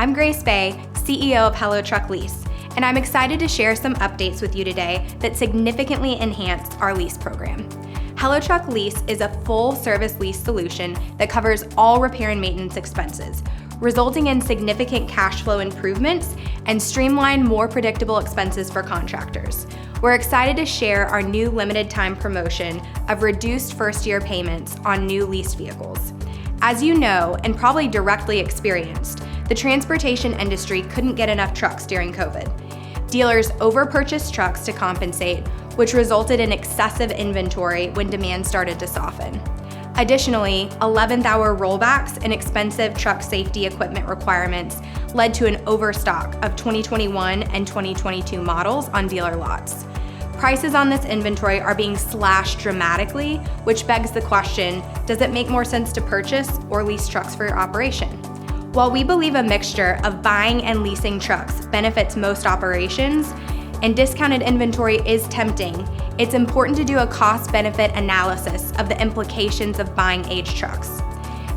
I'm Grace Bay, CEO of Hello Truck Lease, and I'm excited to share some updates with you today that significantly enhance our lease program. Hello Truck Lease is a full-service lease solution that covers all repair and maintenance expenses, resulting in significant cash flow improvements and streamlined, more predictable expenses for contractors. We're excited to share our new limited time promotion of reduced first-year payments on new leased vehicles. As you know, and probably directly experienced, the transportation industry couldn't get enough trucks during COVID. Dealers over-purchased trucks to compensate, which resulted in excessive inventory when demand started to soften. Additionally, 11th-hour rollbacks and expensive truck safety equipment requirements led to an overstock of 2021 and 2022 models on dealer lots. Prices on this inventory are being slashed dramatically, which begs the question, does it make more sense to purchase or lease trucks for your operation? While we believe a mixture of buying and leasing trucks benefits most operations, and discounted inventory is tempting, it's important to do a cost-benefit analysis of the implications of buying aged trucks.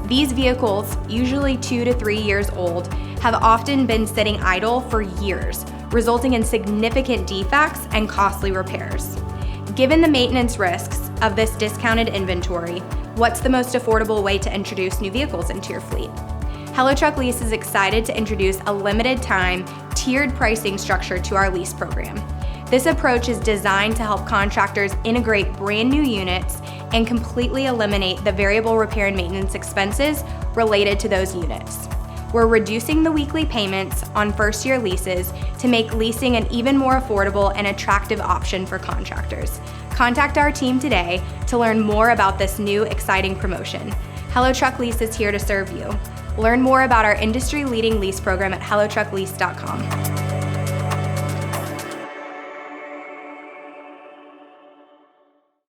These vehicles, usually 2 to 3 years old, have often been sitting idle for years, resulting in significant defects and costly repairs. Given the maintenance risks of this discounted inventory, what's the most affordable way to introduce new vehicles into your fleet? Hello Truck Lease is excited to introduce a limited time, tiered pricing structure to our lease program. This approach is designed to help contractors integrate brand new units and completely eliminate the variable repair and maintenance expenses related to those units. We're reducing the weekly payments on first-year leases to make leasing an even more affordable and attractive option for contractors. Contact our team today to learn more about this new exciting promotion. Hello Truck Lease is here to serve you. Learn more about our industry-leading lease program at hellotrucklease.com.